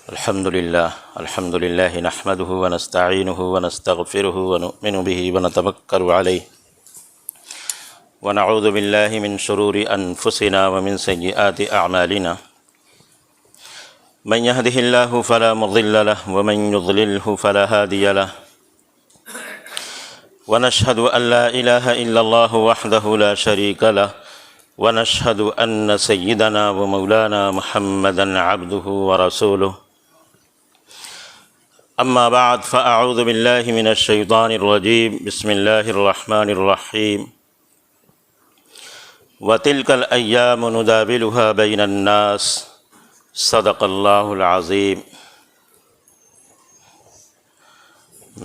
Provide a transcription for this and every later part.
الحمد لله نحمده ونستعينه ونستغفره ونؤمن به ونتوكل عليه ونعوذ بالله من شرور أنفسنا ومن سيئات أعمالنا من يهده الله فلا مضل له ومن يضلله فلا هادي له ونشهد أن لا إله إلا الله وحده لا شريك له ونشهد أن سيدنا ومولانا محمدًا عبده ورسوله أما بعد فأعوذ بالله من الشيطان الرجيم بسم الله الرحمن الرحيم وتلك الأيام نداولها بين الناس صدق اللہ العظیم۔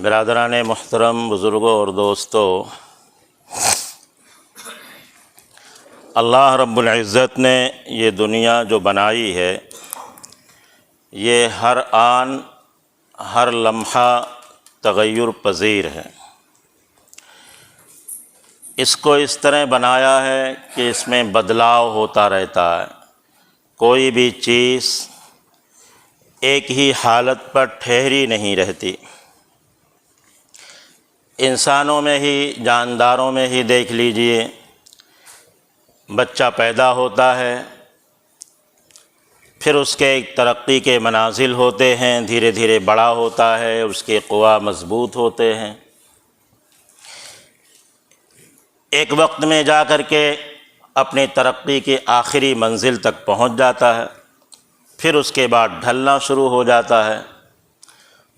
برادران محترم، بزرگوں اور دوستوں، اللہ رب العزت نے یہ دنیا جو بنائی ہے یہ ہر آن ہر لمحہ تغیر پذیر ہے۔ اس کو اس طرح بنایا ہے کہ اس میں بدلاؤ ہوتا رہتا ہے، کوئی بھی چیز ایک ہی حالت پر ٹھہری نہیں رہتی۔ انسانوں میں ہی، جانداروں میں ہی دیکھ لیجئے، بچہ پیدا ہوتا ہے، پھر اس کے ایک ترقی کے منازل ہوتے ہیں، دھیرے دھیرے بڑا ہوتا ہے، اس کے قوا مضبوط ہوتے ہیں، ایک وقت میں جا کر کے اپنی ترقی کی آخری منزل تک پہنچ جاتا ہے، پھر اس کے بعد ڈھلنا شروع ہو جاتا ہے،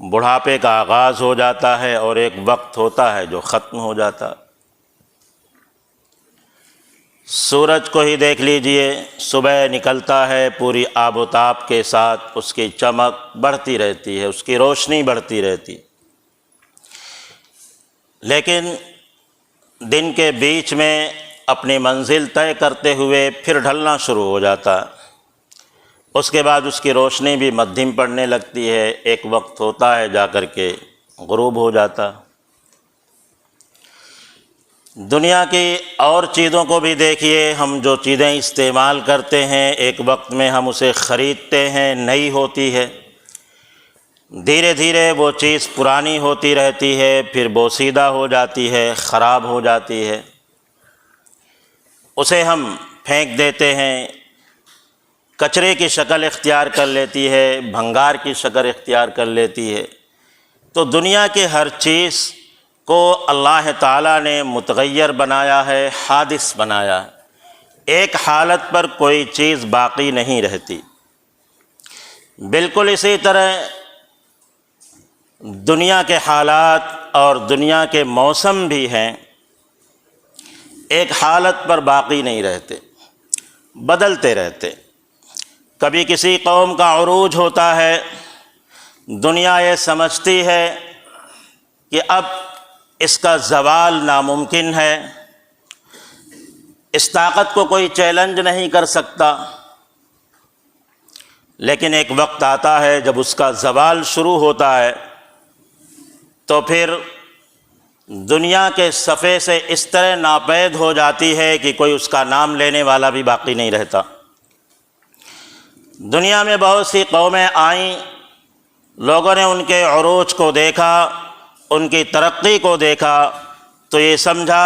بڑھاپے کا آغاز ہو جاتا ہے، اور ایک وقت ہوتا ہے جو ختم ہو جاتا ہے۔ سورج کو ہی دیکھ لیجئے، صبح نکلتا ہے، پوری آب و تاب کے ساتھ اس کی چمک بڑھتی رہتی ہے، اس کی روشنی بڑھتی رہتی، لیکن دن کے بیچ میں اپنی منزل طے کرتے ہوئے پھر ڈھلنا شروع ہو جاتا ہے، اس کے بعد اس کی روشنی بھی مدھم پڑنے لگتی ہے، ایک وقت ہوتا ہے جا کر کے غروب ہو جاتا۔ دنیا کی اور چیزوں کو بھی دیکھیے، ہم جو چیزیں استعمال کرتے ہیں ایک وقت میں ہم اسے خریدتے ہیں، نئی ہوتی ہے، دھیرے دھیرے وہ چیز پرانی ہوتی رہتی ہے، پھر بوسیدہ ہو جاتی ہے، خراب ہو جاتی ہے، اسے ہم پھینک دیتے ہیں، کچرے کی شکل اختیار کر لیتی ہے، بھنگار کی شکل اختیار کر لیتی ہے۔ تو دنیا کی ہر چیز کو اللہ تعالیٰ نے متغیر بنایا ہے، حادث بنایا ہے، ایک حالت پر کوئی چیز باقی نہیں رہتی۔ بالکل اسی طرح دنیا کے حالات اور دنیا کے موسم بھی ہیں، ایک حالت پر باقی نہیں رہتے، بدلتے رہتے۔ کبھی کسی قوم کا عروج ہوتا ہے، دنیا یہ سمجھتی ہے کہ اب اس کا زوال ناممکن ہے، اس طاقت کو کوئی چیلنج نہیں کر سکتا، لیکن ایک وقت آتا ہے جب اس کا زوال شروع ہوتا ہے تو پھر دنیا کے صفحے سے اس طرح ناپید ہو جاتی ہے کہ کوئی اس کا نام لینے والا بھی باقی نہیں رہتا۔ دنیا میں بہت سی قومیں آئیں، لوگوں نے ان کے عروج کو دیکھا، ان کی ترقی کو دیکھا، تو یہ سمجھا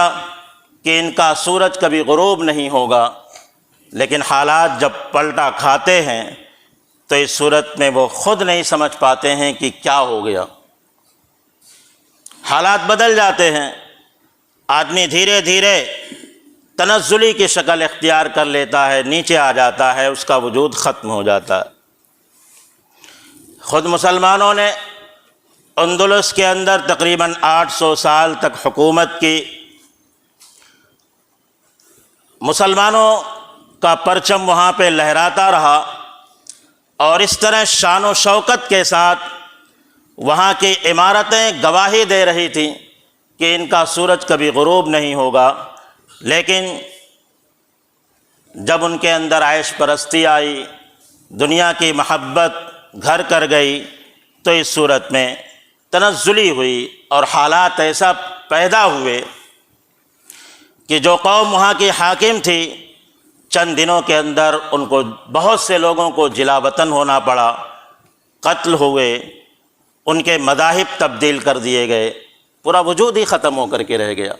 کہ ان کا سورج کبھی غروب نہیں ہوگا، لیکن حالات جب پلٹا کھاتے ہیں تو اس صورت میں وہ خود نہیں سمجھ پاتے ہیں کہ کیا ہو گیا۔ حالات بدل جاتے ہیں، آدمی دھیرے دھیرے تنزلی کی شکل اختیار کر لیتا ہے، نیچے آ جاتا ہے، اس کا وجود ختم ہو جاتا ہے۔ خود مسلمانوں نے اندلس کے اندر تقریباً 800 سال تک حکومت کی، مسلمانوں کا پرچم وہاں پہ لہراتا رہا، اور اس طرح شان و شوکت کے ساتھ وہاں کی عمارتیں گواہی دے رہی تھیں کہ ان کا سورج کبھی غروب نہیں ہوگا، لیکن جب ان کے اندر عیش پرستی آئی، دنیا کی محبت گھر کر گئی، تو اس صورت میں تنزلی ہوئی، اور حالات ایسا پیدا ہوئے کہ جو قوم وہاں کی حاکم تھی، چند دنوں کے اندر ان کو بہت سے لوگوں کو جلا وطن ہونا پڑا، قتل ہوئے، ان کے مذاہب تبدیل کر دیے گئے، پورا وجود ہی ختم ہو کر کے رہ گیا۔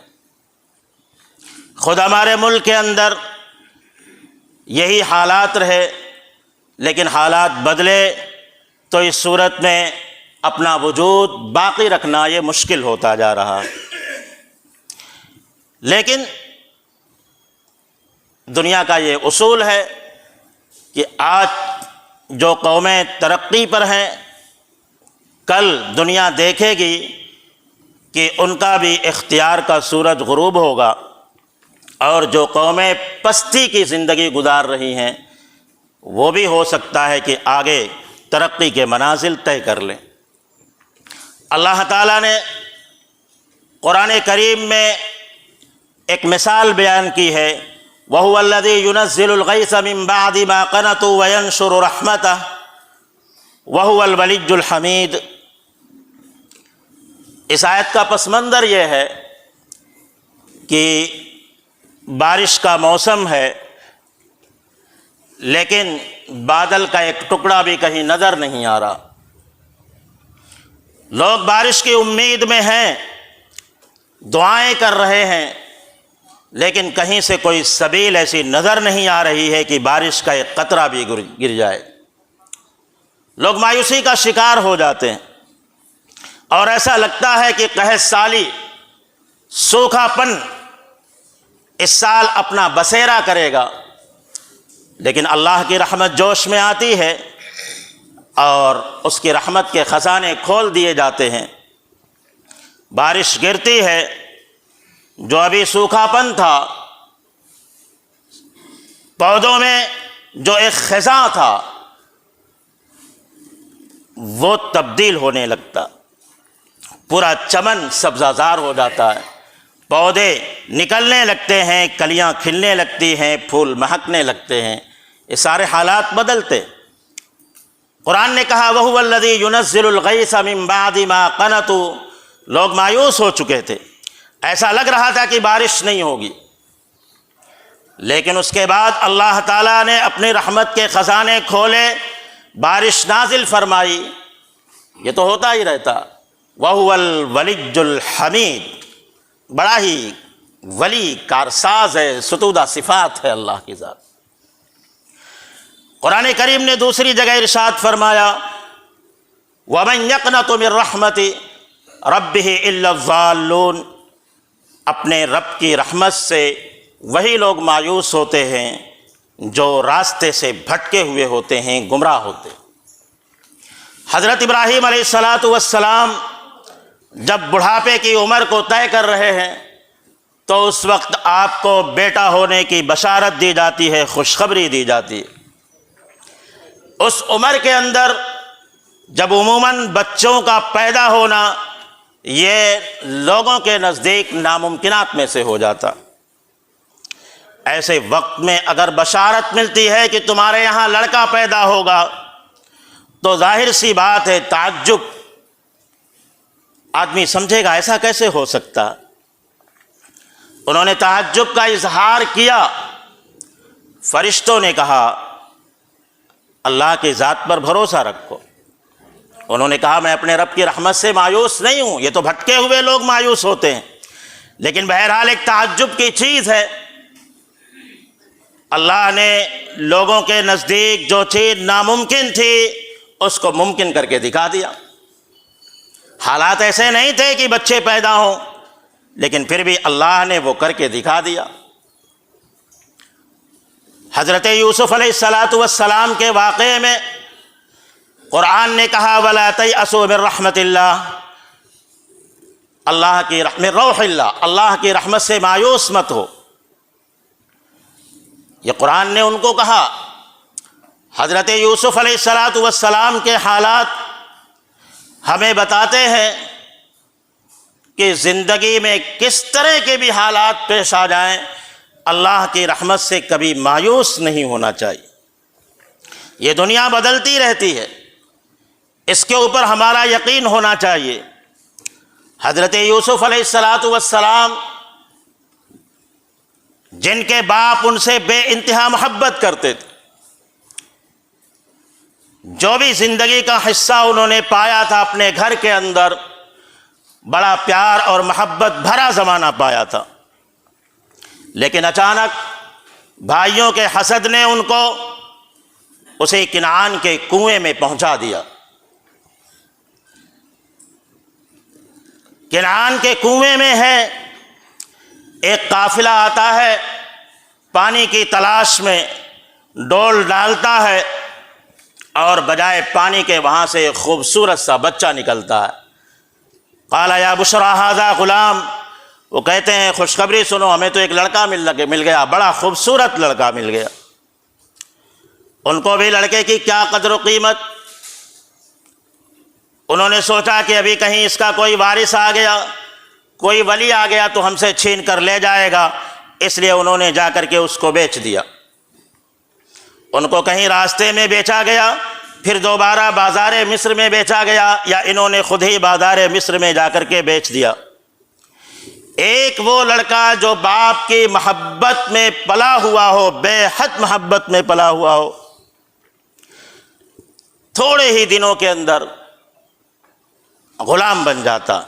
خود ہمارے ملک کے اندر یہی حالات رہے، لیکن حالات بدلے تو اس صورت میں اپنا وجود باقی رکھنا یہ مشکل ہوتا جا رہا۔ لیکن دنیا کا یہ اصول ہے کہ آج جو قومیں ترقی پر ہیں، کل دنیا دیکھے گی کہ ان کا بھی اختیار کا سورج غروب ہوگا، اور جو قومیں پستی کی زندگی گزار رہی ہیں وہ بھی ہو سکتا ہے کہ آگے ترقی کے منازل طے کر لیں۔ اللہ تعالیٰ نے قرآن کریم میں ایک مثال بیان کی ہے، وَهُوَ الَّذِي يُنَزِّلُ الْغَيْثَ مِن بَعْدِ مَا قَنَطُوا وَيَنشُرُ رَحْمَتَهُ وَهُوَ الْوَلِيُّ الْحَمِيدُ۔ اس آیت کا پس منظر یہ ہے کہ بارش کا موسم ہے، لیکن بادل کا ایک ٹکڑا بھی کہیں نظر نہیں آ رہا۔ لوگ بارش کی امید میں ہیں، دعائیں کر رہے ہیں، لیکن کہیں سے کوئی سبیل ایسی نظر نہیں آ رہی ہے کہ بارش کا ایک قطرہ بھی گر جائے۔ لوگ مایوسی کا شکار ہو جاتے ہیں، اور ایسا لگتا ہے کہ قحط سالی، سوکھا پن اس سال اپنا بسیرا کرے گا، لیکن اللہ کی رحمت جوش میں آتی ہے اور اس کی رحمت کے خزانے کھول دیے جاتے ہیں۔ بارش گرتی ہے، جو ابھی سوکھا پن تھا، پودوں میں جو ایک خزاں تھا وہ تبدیل ہونے لگتا، پورا چمن سبزہ زار ہو جاتا ہے، پودے نکلنے لگتے ہیں، کلیاں کھلنے لگتی ہیں، پھول مہکنے لگتے ہیں، یہ سارے حالات بدلتے۔ قرآن نے کہا وَهُوَ الَّذِي يُنَزِّلُ الْغَيْثَ مِن بَعْدِ مَا قَنَطُوا۔ لوگ مایوس ہو چکے تھے، ایسا لگ رہا تھا کہ بارش نہیں ہوگی، لیکن اس کے بعد اللہ تعالیٰ نے اپنی رحمت کے خزانے کھولے، بارش نازل فرمائی۔ یہ تو ہوتا ہی رہتا۔ وَهُوَ الْوَلِيُّ الْحَمِيدُ، بڑا ہی ولی کارساز ہے، ستودہ صفات ہے اللہ کی ذات۔ قرآن کریم نے دوسری جگہ ارشاد فرمایا وَمَن يَقْنَطُ مِن رَحْمَتِ رَبِّهِ إِلَّا الضَّالُّونَ۔ اپنے رب کی رحمت سے وہی لوگ مایوس ہوتے ہیں جو راستے سے بھٹکے ہوئے ہوتے ہیں، گمراہ ہوتے ہیں۔ حضرت ابراہیم علیہ السلام جب بڑھاپے کی عمر کو طے کر رہے ہیں تو اس وقت آپ کو بیٹا ہونے کی بشارت دی جاتی ہے، خوشخبری دی جاتی ہے۔ اس عمر کے اندر جب عموماً بچوں کا پیدا ہونا یہ لوگوں کے نزدیک ناممکنات میں سے ہو جاتا، ایسے وقت میں اگر بشارت ملتی ہے کہ تمہارے یہاں لڑکا پیدا ہوگا تو ظاہر سی بات ہے تعجب، آدمی سمجھے گا ایسا کیسے ہو سکتا۔ انہوں نے تعجب کا اظہار کیا، فرشتوں نے کہا اللہ کی ذات پر بھروسہ رکھو۔ انہوں نے کہا میں اپنے رب کی رحمت سے مایوس نہیں ہوں، یہ تو بھٹکے ہوئے لوگ مایوس ہوتے ہیں، لیکن بہرحال ایک تعجب کی چیز ہے، اللہ نے لوگوں کے نزدیک جو چیز ناممکن تھی اس کو ممکن کر کے دکھا دیا۔ حالات ایسے نہیں تھے کہ بچے پیدا ہوں، لیکن پھر بھی اللہ نے وہ کر کے دکھا دیا۔ حضرت یوسف علیہ السلام کے واقعے میں قرآن نے کہا وَلَا تَيْأَسُوا مِن رَحْمَتِ اللَّهِ مِن رَوْحِ اللَّهِ، اللہ کی رحمت سے مایوس مت ہو۔ یہ قرآن نے ان کو کہا۔ حضرت یوسف علیہ السلام کے حالات ہمیں بتاتے ہیں کہ زندگی میں کس طرح کے بھی حالات پیش آ جائیں اللہ کی رحمت سے کبھی مایوس نہیں ہونا چاہیے۔ یہ دنیا بدلتی رہتی ہے، اس کے اوپر ہمارا یقین ہونا چاہیے۔ حضرت یوسف علیہ السلام جن کے باپ ان سے بے انتہا محبت کرتے تھے، جو بھی زندگی کا حصہ انہوں نے پایا تھا اپنے گھر کے اندر، بڑا پیار اور محبت بھرا زمانہ پایا تھا، لیکن اچانک بھائیوں کے حسد نے ان کو اسے کنعان کے کنویں میں پہنچا دیا۔ کنعان کے کنویں میں ہے، ایک قافلہ آتا ہے پانی کی تلاش میں، ڈول ڈالتا ہے اور بجائے پانی کے وہاں سے ایک خوبصورت سا بچہ نکلتا ہے۔ قال یا بشرا ھذا غلام، وہ کہتے ہیں خوشخبری سنو، ہمیں تو ایک لڑکا مل گیا، بڑا خوبصورت لڑکا مل گیا۔ ان کو بھی لڑکے کی کیا قدر و قیمت، انہوں نے سوچا کہ ابھی کہیں اس کا کوئی وارث آ گیا، کوئی ولی آ گیا تو ہم سے چھین کر لے جائے گا، اس لیے انہوں نے جا کر کے اس کو بیچ دیا۔ ان کو کہیں راستے میں بیچا گیا، پھر دوبارہ بازار مصر میں بیچا گیا، یا انہوں نے خود ہی بازار مصر میں جا کر کے بیچ دیا۔ ایک وہ لڑکا جو باپ کی محبت میں پلا ہوا ہو، بے حد محبت میں پلا ہوا ہو، تھوڑے ہی دنوں کے اندر غلام بن جاتا،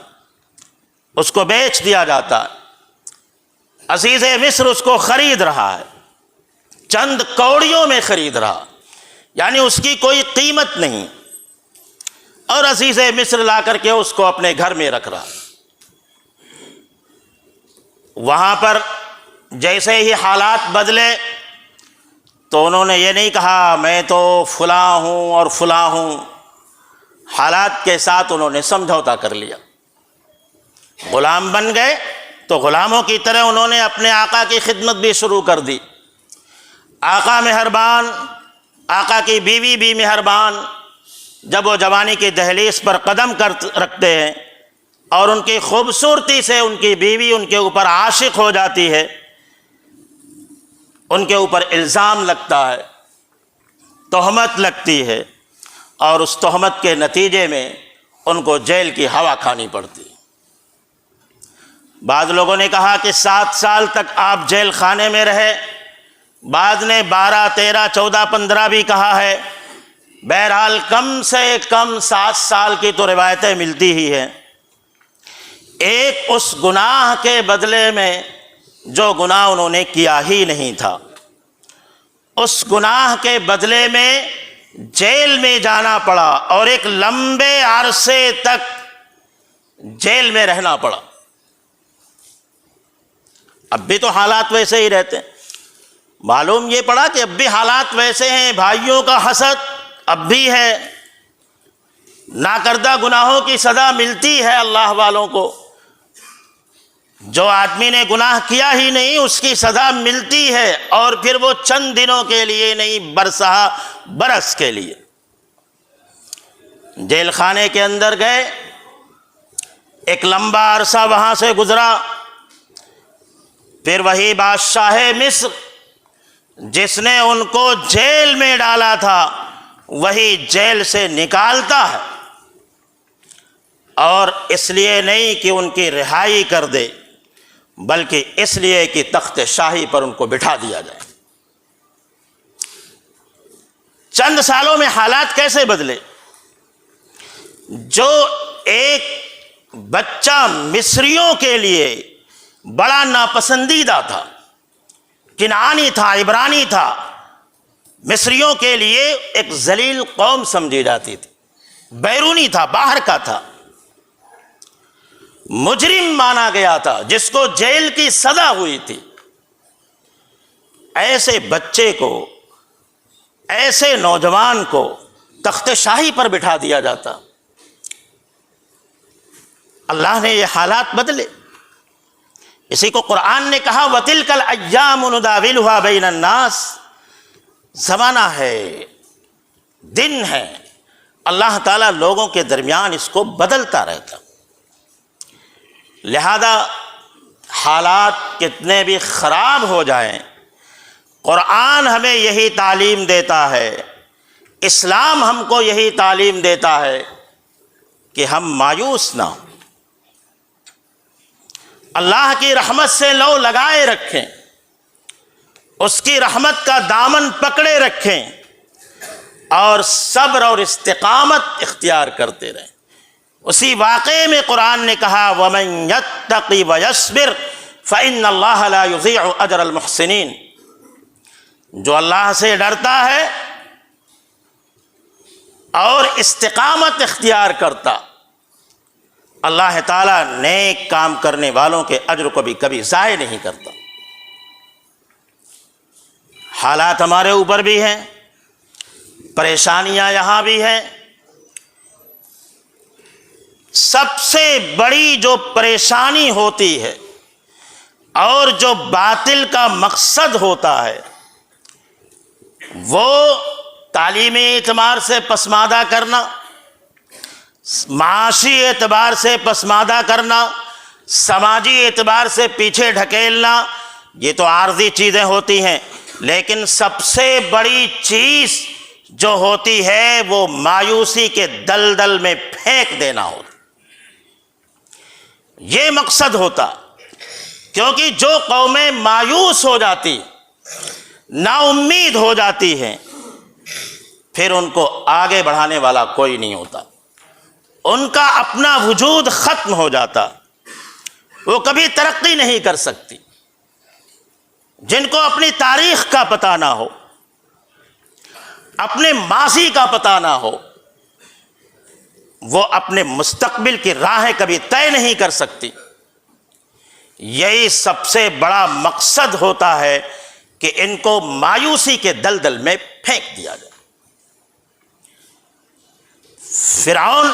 اس کو بیچ دیا جاتا۔ عزیز مصر اس کو خرید رہا ہے، چند کوڑیوں میں خرید رہا، یعنی اس کی کوئی قیمت نہیں، اور عزیز مصر لا کر کے اس کو اپنے گھر میں رکھ رہا۔ وہاں پر جیسے ہی حالات بدلے تو انہوں نے یہ نہیں کہا میں تو فلاں ہوں اور فلاں ہوں، حالات کے ساتھ انہوں نے سمجھوتا کر لیا۔ غلام بن گئے تو غلاموں کی طرح انہوں نے اپنے آقا کی خدمت بھی شروع کر دی۔ آقا مہربان، آقا کی بیوی بھی مہربان، جب وہ جوانی کی دہلیز پر قدم رکھتے ہیں اور ان کی خوبصورتی سے ان کی بیوی ان کے اوپر عاشق ہو جاتی ہے، ان کے اوپر الزام لگتا ہے، تہمت لگتی ہے، اور اس تہمت کے نتیجے میں ان کو جیل کی ہوا کھانی پڑتی۔ بعض لوگوں نے کہا کہ 7 سال تک آپ جیل خانے میں رہے، بعض نے 12، 13، 14، 15 بھی کہا ہے، بہرحال کم سے کم 7 سال کی تو روایتیں ملتی ہی ہیں۔ ایک اس گناہ کے بدلے میں جو گناہ انہوں نے کیا ہی نہیں تھا، اس گناہ کے بدلے میں جیل میں جانا پڑا، اور ایک لمبے عرصے تک جیل میں رہنا پڑا۔ اب بھی تو حالات ویسے ہی رہتے ہیں، معلوم یہ پڑا کہ اب بھی حالات ویسے ہیں، بھائیوں کا حسد اب بھی ہے، ناکردہ گناہوں کی سزا ملتی ہے اللہ والوں کو۔ جو آدمی نے گناہ کیا ہی نہیں اس کی سزا ملتی ہے، اور پھر وہ چند دنوں کے لیے نہیں، برسہ برس کے لیے۔ جیل خانے کے اندر گئے، ایک لمبا عرصہ وہاں سے گزرا، پھر وہی بادشاہ مصر جس نے ان کو جیل میں ڈالا تھا وہی جیل سے نکالتا ہے، اور اس لیے نہیں کہ ان کی رہائی کر دے، بلکہ اس لیے کہ تخت شاہی پر ان کو بٹھا دیا جائے۔ چند سالوں میں حالات کیسے بدلے؟ جو ایک بچہ مصریوں کے لیے بڑا ناپسندیدہ تھا، کنعانی تھا، عبرانی تھا، مصریوں کے لیے ایک ذلیل قوم سمجھی جاتی تھی، بیرونی تھا، باہر کا تھا، مجرم مانا گیا تھا، جس کو جیل کی سزا ہوئی تھی، ایسے بچے کو، ایسے نوجوان کو تخت شاہی پر بٹھا دیا جاتا۔ اللہ نے یہ حالات بدلے، اسی کو قرآن نے کہا وَتِلْكَ الْأَيَّامُ نُدَاوِلُهَا بَيْنَ النَّاسِ، زمانہ ہے، دن ہے، اللہ تعالیٰ لوگوں کے درمیان اس کو بدلتا رہتا۔ لہذا حالات کتنے بھی خراب ہو جائیں، قرآن ہمیں یہی تعلیم دیتا ہے، اسلام ہم کو یہی تعلیم دیتا ہے کہ ہم مایوس نہ ہوں، اللہ کی رحمت سے لو لگائے رکھیں، اس کی رحمت کا دامن پکڑے رکھیں، اور صبر اور استقامت اختیار کرتے رہیں۔ اسی واقعے میں قرآن نے کہا وَمَن يَتَّقِ وَيَصْبِرْ فَإِنَّ اللَّهَ لَا يُضِيعُ أَجْرَ الْمُحْسِنِينَ، جو اللہ سے ڈرتا ہے اور استقامت اختیار کرتا، اللہ تعالیٰ نیک کام کرنے والوں کے اجر کو بھی کبھی ضائع نہیں کرتا۔ حالات ہمارے اوپر بھی ہیں، پریشانیاں یہاں بھی ہیں۔ سب سے بڑی جو پریشانی ہوتی ہے اور جو باطل کا مقصد ہوتا ہے وہ تعلیمی اعتبار سے پسماندہ کرنا، معاشی اعتبار سے پسماندہ کرنا، سماجی اعتبار سے پیچھے ڈھکیلنا، یہ تو عارضی چیزیں ہوتی ہیں، لیکن سب سے بڑی چیز جو ہوتی ہے وہ مایوسی کے دلدل میں پھینک دینا ہوتا، یہ مقصد ہوتا۔ کیونکہ جو قومیں مایوس ہو جاتی، نا امید ہو جاتی ہیں، پھر ان کو آگے بڑھانے والا کوئی نہیں ہوتا، ان کا اپنا وجود ختم ہو جاتا، وہ کبھی ترقی نہیں کر سکتی۔ جن کو اپنی تاریخ کا پتہ نہ ہو، اپنے ماضی کا پتہ نہ ہو، وہ اپنے مستقبل کی راہیں کبھی طے نہیں کر سکتی۔ یہی سب سے بڑا مقصد ہوتا ہے کہ ان کو مایوسی کے دلدل میں پھینک دیا جائے۔ فرعون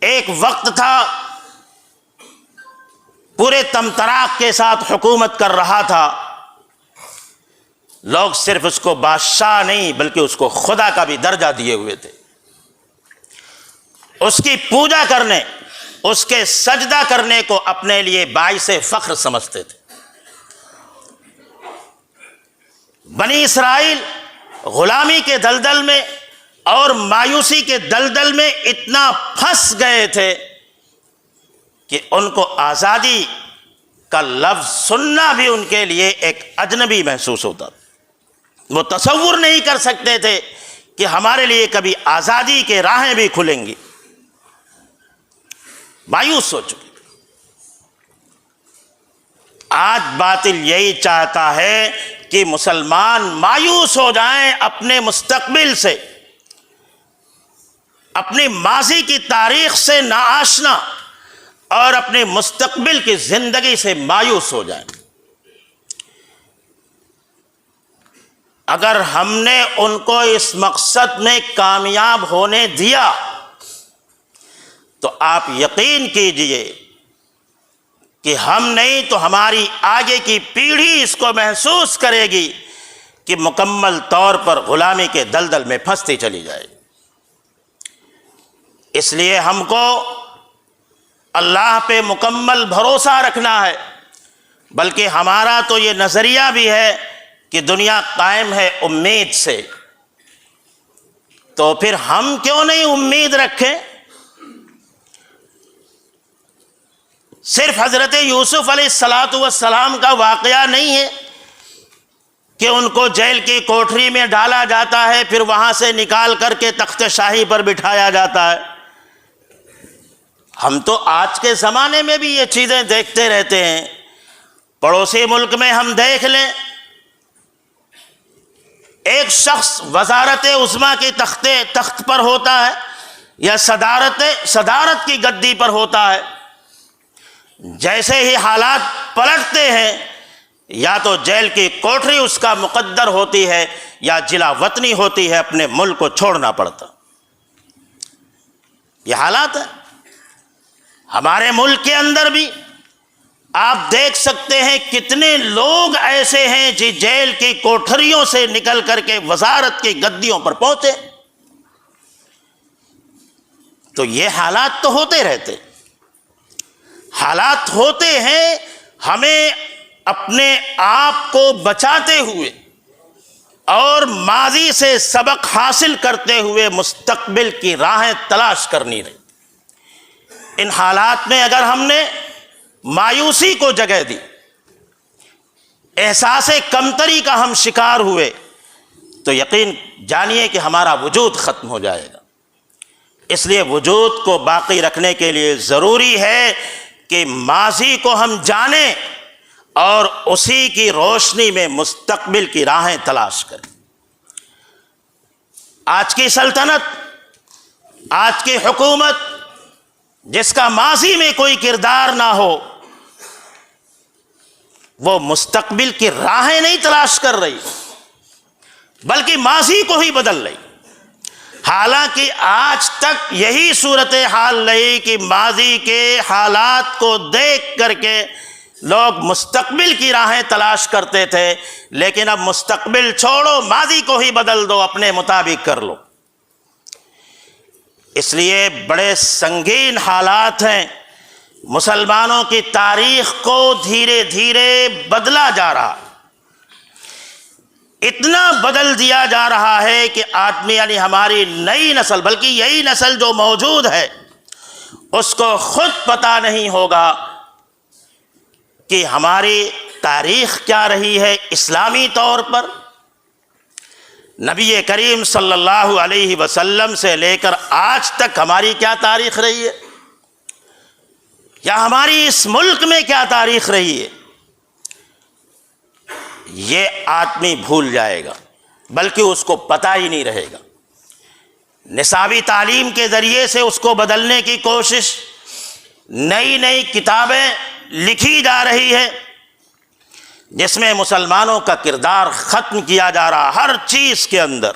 ایک وقت تھا پورے تمطراق کے ساتھ حکومت کر رہا تھا، لوگ صرف اس کو بادشاہ نہیں بلکہ اس کو خدا کا بھی درجہ دیے ہوئے تھے، اس کی پوجا کرنے، اس کے سجدہ کرنے کو اپنے لیے باعث فخر سمجھتے تھے۔ بنی اسرائیل غلامی کے دلدل میں اور مایوسی کے دلدل میں اتنا پھنس گئے تھے کہ ان کو آزادی کا لفظ سننا بھی ان کے لیے ایک اجنبی محسوس ہوتا تھا۔ وہ تصور نہیں کر سکتے تھے کہ ہمارے لیے کبھی آزادی کے راہیں بھی کھلیں گی، مایوس ہو چکے۔ آج باطل یہی چاہتا ہے کہ مسلمان مایوس ہو جائیں اپنے مستقبل سے، اپنی ماضی کی تاریخ سے ناآشنا اور اپنے مستقبل کی زندگی سے مایوس ہو جائیں۔ اگر ہم نے ان کو اس مقصد میں کامیاب ہونے دیا تو آپ یقین کیجئے کہ ہم نہیں تو ہماری آگے کی پیڑھی اس کو محسوس کرے گی کہ مکمل طور پر غلامی کے دلدل میں پھنستی چلی جائے۔ اس لیے ہم کو اللہ پہ مکمل بھروسہ رکھنا ہے، بلکہ ہمارا تو یہ نظریہ بھی ہے کہ دنیا قائم ہے امید سے، تو پھر ہم کیوں نہیں امید رکھیں؟ صرف حضرت یوسف علیہ السلام کا واقعہ نہیں ہے کہ ان کو جیل کی کوٹری میں ڈالا جاتا ہے، پھر وہاں سے نکال کر کے تخت شاہی پر بٹھایا جاتا ہے۔ ہم تو آج کے زمانے میں بھی یہ چیزیں دیکھتے رہتے ہیں۔ پڑوسی ملک میں ہم دیکھ لیں، ایک شخص وزارت عظمیٰ کی تخت پر ہوتا ہے یا صدارت کی گدی پر ہوتا ہے، جیسے ہی حالات پلٹتے ہیں یا تو جیل کی کوٹری اس کا مقدر ہوتی ہے یا جلا وطنی ہوتی ہے، اپنے ملک کو چھوڑنا پڑتا۔ یہ حالات ہے ہمارے ملک کے اندر بھی۔ آپ دیکھ سکتے ہیں کتنے لوگ ایسے ہیں جو جیل کی کوٹھریوں سے نکل کر کے وزارت کی گدیوں پر پہنچے۔ تو یہ حالات تو ہوتے رہتے، حالات ہوتے ہیں۔ ہمیں اپنے آپ کو بچاتے ہوئے اور ماضی سے سبق حاصل کرتے ہوئے مستقبل کی راہیں تلاش کرنی رہی۔ ان حالات میں اگر ہم نے مایوسی کو جگہ دی، احساس کمتری کا ہم شکار ہوئے، تو یقین جانیے کہ ہمارا وجود ختم ہو جائے گا۔ اس لیے وجود کو باقی رکھنے کے لیے ضروری ہے کہ ماضی کو ہم جانیں اور اسی کی روشنی میں مستقبل کی راہیں تلاش کریں۔ آج کی سلطنت، آج کی حکومت جس کا ماضی میں کوئی کردار نہ ہو، وہ مستقبل کی راہیں نہیں تلاش کر رہی بلکہ ماضی کو ہی بدل رہی۔ حالانکہ آج تک یہی صورتحال رہی کہ ماضی کے حالات کو دیکھ کر کے لوگ مستقبل کی راہیں تلاش کرتے تھے، لیکن اب مستقبل چھوڑو، ماضی کو ہی بدل دو، اپنے مطابق کر لو۔ اس لیے بڑے سنگین حالات ہیں، مسلمانوں کی تاریخ کو دھیرے دھیرے بدلا جا رہا، اتنا بدل دیا جا رہا ہے کہ آدمی یعنی ہماری نئی نسل، بلکہ یہی نسل جو موجود ہے، اس کو خود پتہ نہیں ہوگا کہ ہماری تاریخ کیا رہی ہے اسلامی طور پر۔ نبی کریم صلی اللہ علیہ وسلم سے لے کر آج تک ہماری کیا تاریخ رہی ہے، یا ہماری اس ملک میں کیا تاریخ رہی ہے، یہ آدمی بھول جائے گا، بلکہ اس کو پتہ ہی نہیں رہے گا۔ نصابی تعلیم کے ذریعے سے اس کو بدلنے کی کوشش، نئی نئی کتابیں لکھی جا رہی ہے جس میں مسلمانوں کا کردار ختم کیا جا رہا ہر چیز کے اندر،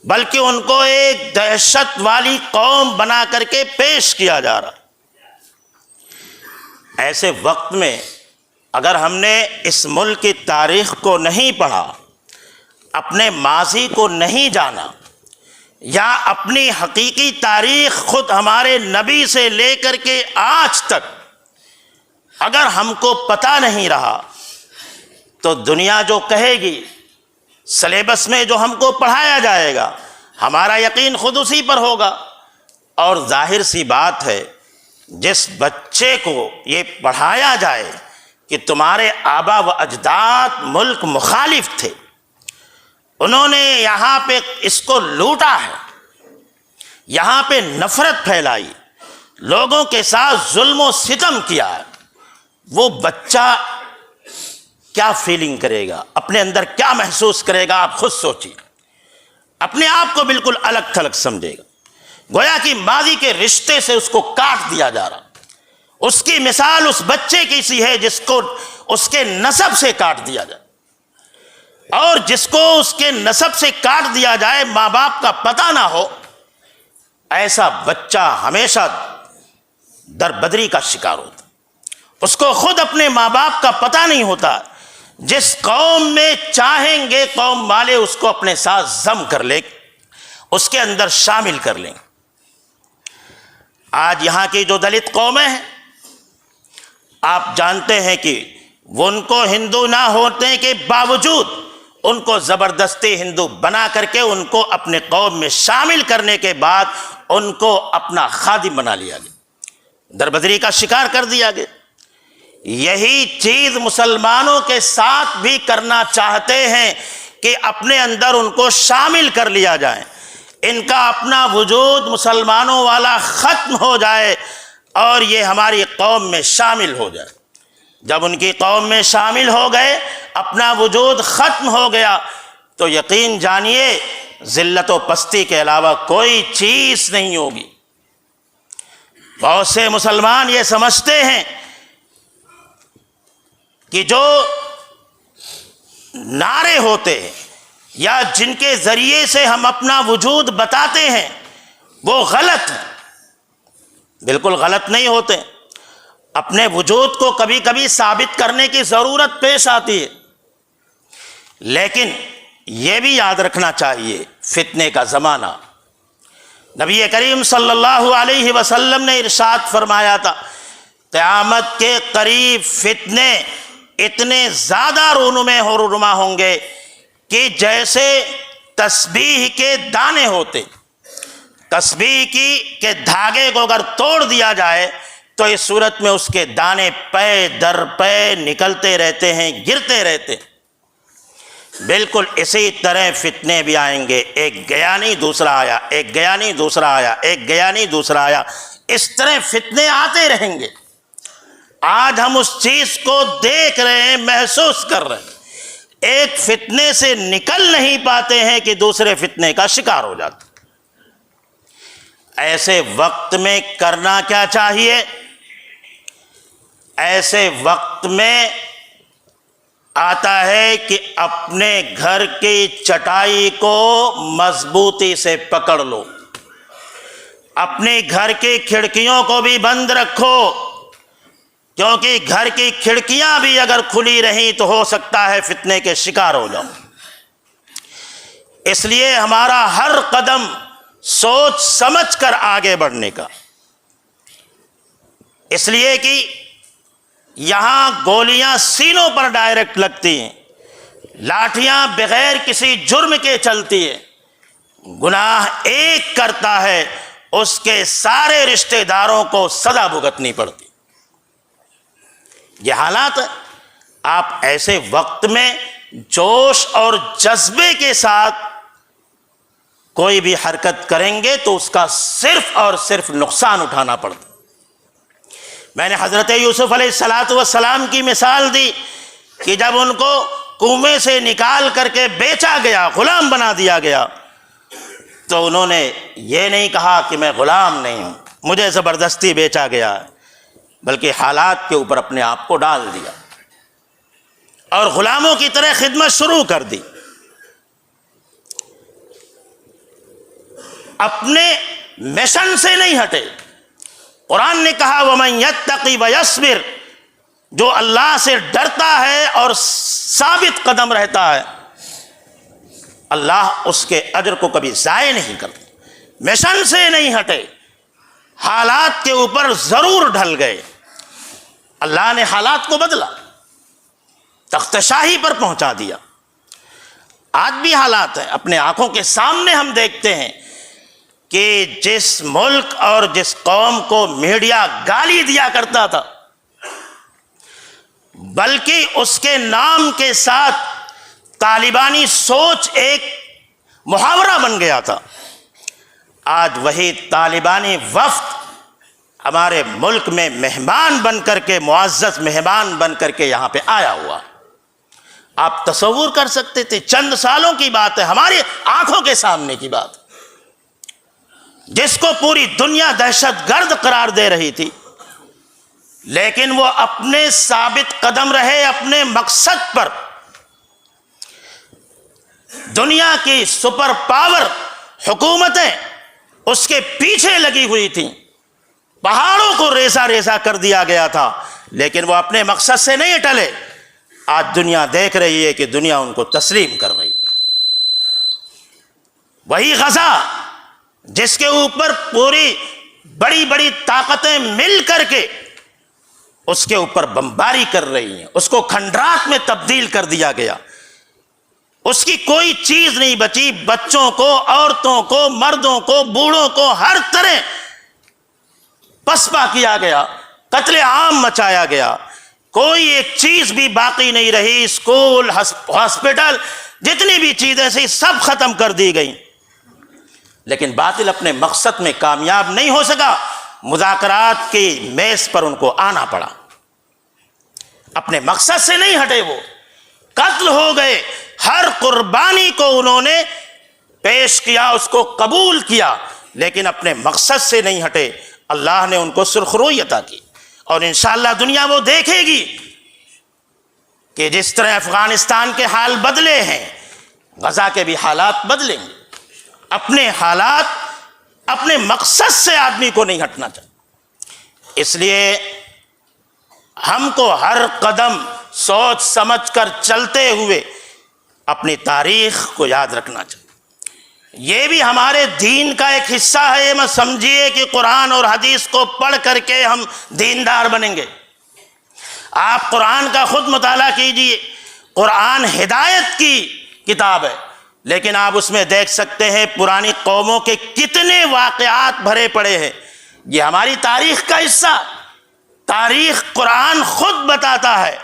بلکہ ان کو ایک دہشت والی قوم بنا کر کے پیش کیا جا رہا۔ ایسے وقت میں اگر ہم نے اس ملک کی تاریخ کو نہیں پڑھا، اپنے ماضی کو نہیں جانا، یا اپنی حقیقی تاریخ خود ہمارے نبی سے لے کر کے آج تک اگر ہم کو پتہ نہیں رہا، تو دنیا جو کہے گی، سلیبس میں جو ہم کو پڑھایا جائے گا، ہمارا یقین خود اسی پر ہوگا۔ اور ظاہر سی بات ہے، جس بچے کو یہ پڑھایا جائے کہ تمہارے آبا و اجداد ملک مخالف تھے، انہوں نے یہاں پہ اس کو لوٹا ہے، یہاں پہ نفرت پھیلائی، لوگوں کے ساتھ ظلم و ستم کیا ہے، وہ بچہ کیا فیلنگ کرے گا، اپنے اندر کیا محسوس کرے گا، آپ خود سوچیے۔ اپنے آپ کو بالکل الگ تھلگ سمجھے گا، گویا کہ ماضی کے رشتے سے اس کو کاٹ دیا جا رہا۔ اس کی مثال اس بچے کی سی ہے جس کو اس کے نسب سے کاٹ دیا جائے، اور جس کو اس کے نسب سے کاٹ دیا جائے، ماں باپ کا پتہ نہ ہو، ایسا بچہ ہمیشہ دربدری کا شکار ہوتا۔ اس کو خود اپنے ماں باپ کا پتہ نہیں ہوتا، جس قوم میں چاہیں گے قوم والے اس کو اپنے ساتھ ضم کر لیں، اس کے اندر شامل کر لیں۔ آج یہاں کی جو دلت قومیں ہیں، آپ جانتے ہیں کہ وہ ان کو ہندو نہ ہونے کے باوجود ان کو زبردستی ہندو بنا کر کے ان کو اپنے قوم میں شامل کرنے کے بعد ان کو اپنا خادم بنا لیا گیا، دربدری کا شکار کر دیا گیا۔ یہی چیز مسلمانوں کے ساتھ بھی کرنا چاہتے ہیں کہ اپنے اندر ان کو شامل کر لیا جائے، ان کا اپنا وجود مسلمانوں والا ختم ہو جائے اور یہ ہماری قوم میں شامل ہو جائے۔ جب ان کی قوم میں شامل ہو گئے، اپنا وجود ختم ہو گیا، تو یقین جانیے ذلت و پستی کے علاوہ کوئی چیز نہیں ہوگی۔ بہت سے مسلمان یہ سمجھتے ہیں کہ جو نعرے ہوتے ہیں یا جن کے ذریعے سے ہم اپنا وجود بتاتے ہیں وہ غلط ہیں۔ بالکل غلط نہیں ہوتے۔ اپنے وجود کو کبھی کبھی ثابت کرنے کی ضرورت پیش آتی ہے، لیکن یہ بھی یاد رکھنا چاہیے فتنے کا زمانہ۔ نبی کریم صلی اللہ علیہ وسلم نے ارشاد فرمایا تھا، قیامت کے قریب فتنے اتنے زیادہ رونما ہوں گے کہ جیسے تسبیح کے دانے ہوتے، تسبیح کے دھاگے کو اگر توڑ دیا جائے تو اس صورت میں اس کے دانے پے در پے نکلتے رہتے ہیں، گرتے رہتے ہیں۔ بالکل اسی طرح فتنے بھی آئیں گے، ایک گیا نہیں دوسرا آیا، ایک گیا نہیں دوسرا آیا، ایک گیا نہیں دوسرا آیا، اس طرح فتنے آتے رہیں گے۔ آج ہم اس چیز کو دیکھ رہے ہیں، محسوس کر رہے ہیں، ایک فتنے سے نکل نہیں پاتے ہیں کہ دوسرے فتنے کا شکار ہو جاتے۔ ایسے وقت میں کرنا کیا چاہیے؟ ایسے وقت میں آتا ہے کہ اپنے گھر کی چٹائی کو مضبوطی سے پکڑ لو، اپنے گھر کی کھڑکیوں کو بھی بند رکھو، کیونکہ گھر کی کھڑکیاں بھی اگر کھلی رہیں تو ہو سکتا ہے فتنے کے شکار ہو جاؤ۔ اس لیے ہمارا ہر قدم سوچ سمجھ کر آگے بڑھنے کا، اس لیے کہ یہاں گولیاں سینوں پر ڈائریکٹ لگتی ہیں، لاٹھیاں بغیر کسی جرم کے چلتی ہیں، گناہ ایک کرتا ہے اس کے سارے رشتہ داروں کو سزا بھگتنی پڑتی۔ یہ حالات آپ ایسے وقت میں جوش اور جذبے کے ساتھ کوئی بھی حرکت کریں گے تو اس کا صرف اور صرف نقصان اٹھانا پڑتا۔ میں نے حضرت یوسف علیہ السلام کی مثال دی کہ جب ان کو کنویں سے نکال کر کے بیچا گیا، غلام بنا دیا گیا، تو انہوں نے یہ نہیں کہا کہ میں غلام نہیں ہوں، مجھے زبردستی بیچا گیا، بلکہ حالات کے اوپر اپنے آپ کو ڈال دیا اور غلاموں کی طرح خدمت شروع کر دی۔ اپنے مشن سے نہیں ہٹے۔ قرآن نے کہا وَمَن يَتَّقِ وَيَصْبِرْ، جو اللہ سے ڈرتا ہے اور ثابت قدم رہتا ہے، اللہ اس کے اجر کو کبھی ضائع نہیں کرتا۔ مشن سے نہیں ہٹے، حالات کے اوپر ضرور ڈھل گئے، اللہ نے حالات کو بدلا، تخت شاہی پر پہنچا دیا۔ آج بھی حالات ہیں، اپنے آنکھوں کے سامنے ہم دیکھتے ہیں کہ جس ملک اور جس قوم کو میڈیا گالی دیا کرتا تھا، بلکہ اس کے نام کے ساتھ طالبانی سوچ ایک محاورہ بن گیا تھا، آج وہی طالبانی وفد ہمارے ملک میں مہمان بن کر کے، معزز مہمان بن کر کے یہاں پہ آیا ہوا۔ آپ تصور کر سکتے تھے؟ چند سالوں کی بات ہے، ہماری آنکھوں کے سامنے کی بات، جس کو پوری دنیا دہشت گرد قرار دے رہی تھی، لیکن وہ اپنے ثابت قدم رہے اپنے مقصد پر۔ دنیا کی سپر پاور حکومتیں اس کے پیچھے لگی ہوئی تھیں، پہاڑوں کو ریزہ ریزہ کر دیا گیا تھا، لیکن وہ اپنے مقصد سے نہیں ٹلے۔ آج دنیا دیکھ رہی ہے کہ دنیا ان کو تسلیم کر رہی۔ وہی غزہ جس کے اوپر پوری بڑی بڑی طاقتیں مل کر کے اس کے اوپر بمباری کر رہی ہیں، اس کو کھنڈرات میں تبدیل کر دیا گیا، اس کی کوئی چیز نہیں بچی، بچوں کو، عورتوں کو، مردوں کو، بوڑھوں کو ہر طرح پسپا کیا گیا، قتل عام مچایا گیا، کوئی ایک چیز بھی باقی نہیں رہی، اسکول، ہاسپٹل، جتنی بھی چیزیں تھیں سب ختم کر دی گئیں، لیکن باطل اپنے مقصد میں کامیاب نہیں ہو سکا، مذاکرات کی میز پر ان کو آنا پڑا، اپنے مقصد سے نہیں ہٹے، وہ قتل ہو گئے، ہر قربانی کو انہوں نے پیش کیا، اس کو قبول کیا، لیکن اپنے مقصد سے نہیں ہٹے۔ اللہ نے ان کو سرخروئی عطا کی، اور انشاءاللہ دنیا وہ دیکھے گی کہ جس طرح افغانستان کے حال بدلے ہیں، غزہ کے بھی حالات بدلیں گے۔ اپنے حالات، اپنے مقصد سے آدمی کو نہیں ہٹنا چاہیے، اس لیے ہم کو ہر قدم سوچ سمجھ کر چلتے ہوئے اپنی تاریخ کو یاد رکھنا چاہیے۔ یہ بھی ہمارے دین کا ایک حصہ ہے، یہ مت سمجھیے کہ قرآن اور حدیث کو پڑھ کر کے ہم دیندار بنیں گے۔ آپ قرآن کا خود مطالعہ کیجئے، قرآن ہدایت کی کتاب ہے، لیکن آپ اس میں دیکھ سکتے ہیں پرانی قوموں کے کتنے واقعات بھرے پڑے ہیں۔ یہ ہماری تاریخ کا حصہ، تاریخ قرآن خود بتاتا ہے۔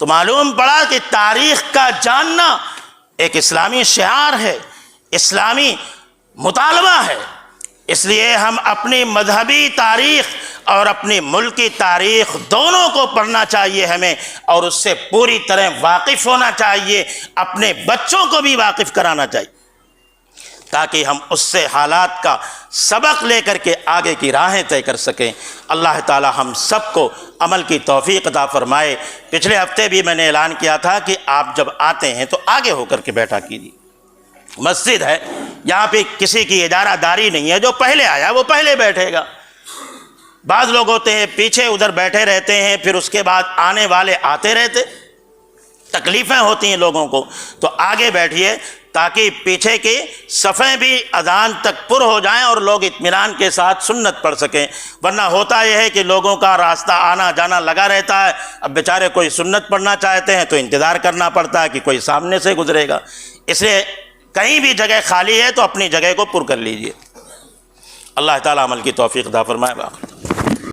تو معلوم پڑا کہ تاریخ کا جاننا ایک اسلامی شعار ہے، اسلامی مطالبہ ہے۔ اس لیے ہم اپنی مذہبی تاریخ اور اپنی ملکی تاریخ دونوں کو پڑھنا چاہیے ہمیں، اور اس سے پوری طرح واقف ہونا چاہیے، اپنے بچوں کو بھی واقف کرانا چاہیے، تاکہ ہم اس سے حالات کا سبق لے کر کے آگے کی راہیں طے کر سکیں۔ اللہ تعالی ہم سب کو عمل کی توفیق عطا فرمائے۔ پچھلے ہفتے بھی میں نے اعلان کیا تھا کہ آپ جب آتے ہیں تو آگے ہو کر کے بیٹھا کیجیے۔ مسجد ہے، یہاں پہ کسی کی اجارہ داری نہیں ہے، جو پہلے آیا وہ پہلے بیٹھے گا۔ بعض لوگ ہوتے ہیں پیچھے ادھر بیٹھے رہتے ہیں، پھر اس کے بعد آنے والے آتے رہتے، تکلیفیں ہوتی ہیں لوگوں کو، تو آگے بیٹھیے تاکہ پیچھے کی صفیں بھی اذان تک پر ہو جائیں اور لوگ اطمینان کے ساتھ سنت پڑھ سکیں۔ ورنہ ہوتا یہ ہے کہ لوگوں کا راستہ آنا جانا لگا رہتا ہے، اب بیچارے کوئی سنت پڑھنا چاہتے ہیں تو انتظار کرنا پڑتا ہے کہ کوئی سامنے سے گزرے گا۔ اس لیے کہیں بھی جگہ خالی ہے تو اپنی جگہ کو پر کر لیجئے۔ اللہ تعالی عمل کی توفیق عطا فرمائے۔